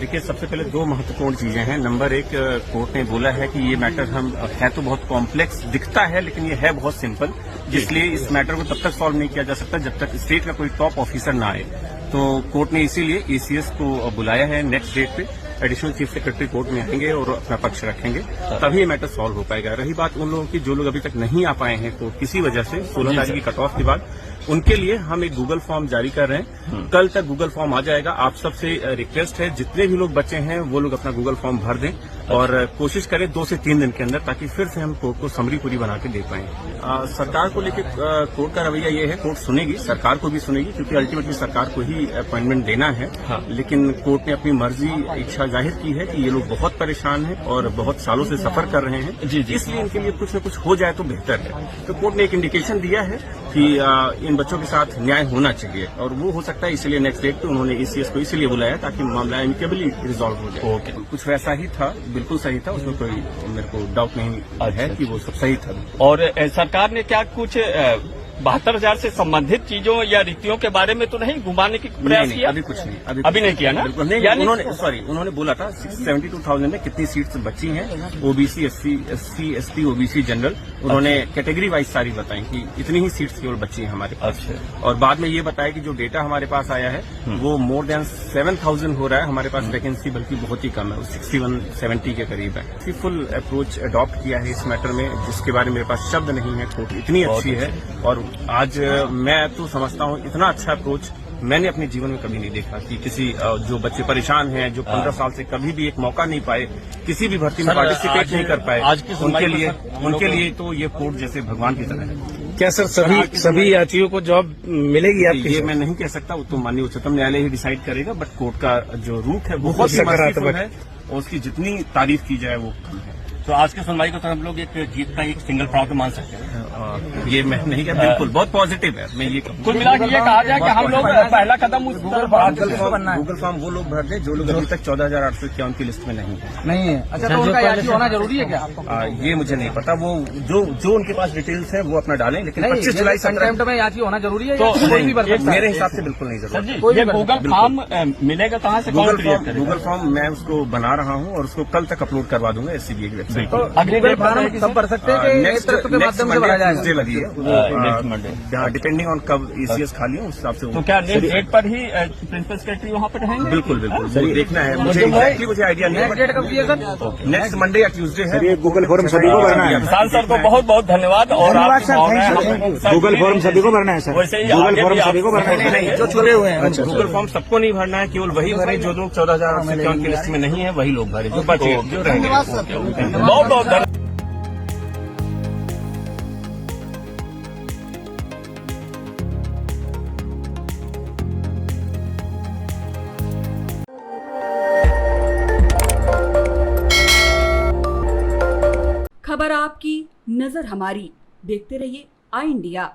देखिए, सबसे पहले दो महत्वपूर्ण चीजें हैं। नंबर एक, कोर्ट ने बोला है कि ये मैटर है तो बहुत कॉम्प्लेक्स दिखता है, लेकिन ये है बहुत सिंपल, इसलिए इस मैटर को तब तक सॉल्व नहीं किया जा सकता जब तक स्टेट का कोई टॉप ऑफिसर ना आए। तो कोर्ट ने इसीलिए एसीएस को बुलाया है। नेक्स्ट डेट पे एडिशनल चीफ सेक्रेटरी कोर्ट में आएंगे और अपना पक्ष रखेंगे, तभी ये मैटर सॉल्व हो पाएगा। रही बात उन लोगों की जो लोग अभी तक नहीं आ पाए हैं कोर्ट किसी वजह से, 16 तारीख की कट ऑफ के बाद, उनके लिए हम एक गूगल फॉर्म जारी कर रहे हैं। कल तक गूगल फॉर्म आ जाएगा। आप सबसे रिक्वेस्ट है, जितने भी लोग बचे हैं वो लोग अपना गूगल फॉर्म भर दें और कोशिश करें 2 से 3 दिन के अंदर, ताकि फिर से हम कोर्ट को समरी पूरी बना के दे पाएं। सरकार को लेकर कोर्ट का रवैया ये है, कोर्ट सुनेगी, सरकार को भी सुनेगी, क्योंकि अल्टीमेटली सरकार को ही अपॉइंटमेंट देना है। लेकिन कोर्ट ने अपनी मर्जी, इच्छा जाहिर की है कि ये लोग बहुत परेशान हैं और बहुत सालों से सफर कर रहे हैं, इसलिए इनके लिए कुछ न कुछ हो जाए तो बेहतर है। तो कोर्ट ने एक इंडिकेशन दिया है कि इन बच्चों के साथ न्याय होना चाहिए, और वो हो सकता है, इसलिए नेक्स्ट डेट पे उन्होंने एसीएस को इसलिए बुलाया ताकि मामला एमिकेबली रिजॉल्व हो जाए। कुछ वैसा ही था, बिल्कुल सही था, उसमें कोई मेरे को डाउट नहीं है कि वो सब सही था। और सरकार ने क्या कुछ 72,000 से संबंधित चीजों या रीतियों के बारे में तो नहीं घुमाने की प्रयास किया? अभी कुछ नहीं, अभी नहीं किया ना? बिल्कुल नहीं। उन्होंने बोला था 72,000 में कितनी सीट्स बची हैं, OBC, SC, ST, OBC, general, उन्होंने कैटेगरी वाइज सारी बताई कि इतनी ही सीट्स केवल बची हैं हमारे पास। अच्छा। और बाद में ये बताया कि जो डेटा हमारे पास आया है वो मोर देन 7,000 हो रहा है हमारे पास वैकेंसी, बल्कि बहुत ही कम है, 61-70 के करीब है। फुल अप्रोच अडॉप्ट किया है इस मैटर में, जिसके बारे में मेरे पास शब्द नहीं है। कोर्ट इतनी अच्छी है, और आज मैं तो समझता हूँ इतना अच्छा अप्रोच मैंने अपने जीवन में कभी नहीं देखा कि किसी जो बच्चे परेशान हैं, जो 15 साल से कभी भी एक मौका नहीं पाए, किसी भी भर्ती में पार्टिसिपेट नहीं कर पाए, उनके लिए तो ये कोर्ट जैसे भगवान की तरह है। क्या सर सभी यात्रियों को जॉब मिलेगी आपकी? ये मैं नहीं कह सकता, वो तो माननीय उच्चतम न्यायालय ही डिसाइड करेगा, बट कोर्ट का जो रूट है बहुत सकारात्मक है और उसकी जितनी तारीफ की जाए वो कम है। तो आज की सुनवाई को तो हम लोग एक जीत का एक सिंगल प्राउड मान सकते हैं। ये मैं नहीं कहता, बिल्कुल बहुत पॉजिटिव है। मैं ये कुल मिला के ये कहा जाए कि हम लोग पहला कदम उस गूगल फॉर्म वो लोग भर दें जो लोग अभी तक 14,851 की लिस्ट में नहीं है। अच्छा, तो उनका याची होना जरूरी है क्या? ये मुझे नहीं पता, वो जो उनके पास डिटेल्स है वो अपना डालें, लेकिन 25 जुलाई कंटेम्प्ट में याची होना जरूरी है तो मेरे हिसाब से बिल्कुल नहीं जरूरी। ये गूगल फॉर्म मिलेगा कहाँ से? गूगल फॉर्म मैं उसको बना रहा हूँ और उसको कल तक अपलोड करवा दूंगा SCBA की वेबसाइट पर। अगले फॉर्म कब भर सकते हैं? नेतृत्व के माध्यम से भरा जाएगा। ट्यूजडे लगी है, डिपेंडिंग ऑन कब एसीएस खाली है उस हिसाब से। तो क्या नेक्स्ट डेट पर ही प्रिंसिपल सेक्रेटरी वहाँ पर रहेंगे? बिल्कुल, वो देखना है, मुझे आइडिया नहीं है। डेट कब की है सर? नेक्स्ट मंडे या ट्यूजडे है। ये गूगल फॉर्म सभी को भरना है। विशाल सर को बहुत बहुत धन्यवाद। और गूगल फॉर्म सभी को भरना है सर? वैसे ही गूगल फॉर्म सभी को भरना है? नहीं, जो छुपे हुए हैं गूगल फॉर्म सबको नहीं भरना है, केवल वही भरे जो लोग 14,851 की लिस्ट में नहीं है, वही लोग भरे, जो बचे जो रहेंगे। बहुत बहुत धन्यवाद। खबर आपकी, नजर हमारी। देखते रहिए आई इंडिया।